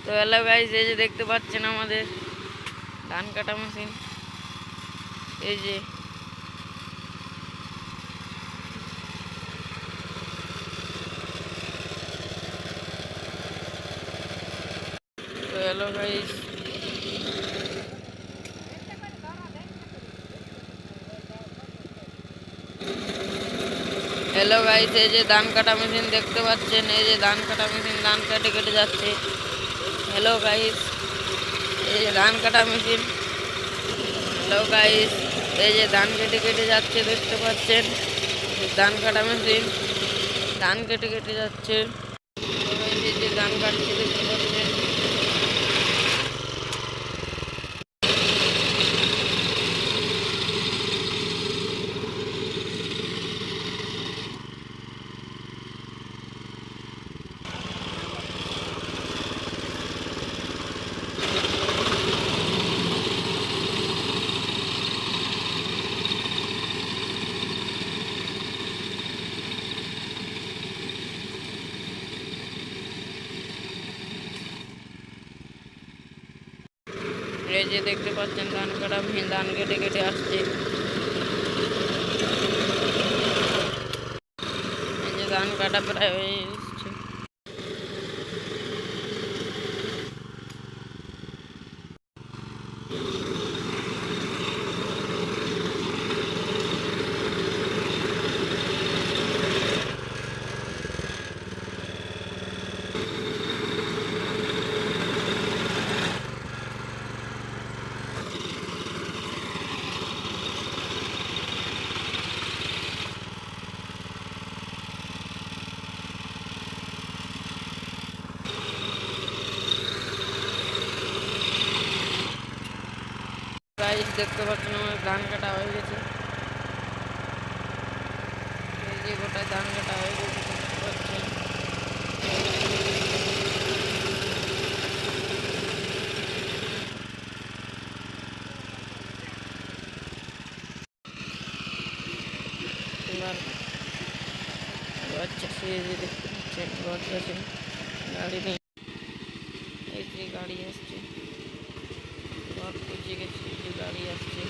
তো hello guys, এই যে দেখতে পাচ্ছেন আমাদের ধান কাটা মেশিন। এই যে তো হ্যালো গাইস, এই যে ধান কাটা মেশিন দেখতে পাচ্ছেন। এই যে ধান কাটা মেশিন ধান কেটে কেটে যাচ্ছে। হ্যালো গাইস, এই যে ধান কাটা মেশিন। হ্যালো গাইস, এই যে ধান কেটে কেটে যাচ্ছে দেখতে পাচ্ছেন। ধান কাটা মেশিন ধান কেটে কেটে যাচ্ছে। এই যে ধান কাটছে দেখতে পাচ্ছেন। এই যে দেখতে পাচ্ছেন ধান কাটা মেশিন ধান কেটে কেটে আসছে। এই যে ধান কাটা প্রায় হয়ে এসছে। গাইস দেখতে পাচ্ছেন আমার ধান কাটা হয়ে গেছে। এই যে গোটায় ধান কাটা হয়ে গেছে দেখতে পাচ্ছেন। এবার বাচ্চা শুয়ে যে দেখতে পাচ্ছেন বাচ্চা গাড়ি নেই। এই যে গাড়ি আসছে, ঘর পৌঁছে গেছে, যে গাড়ি আসছে।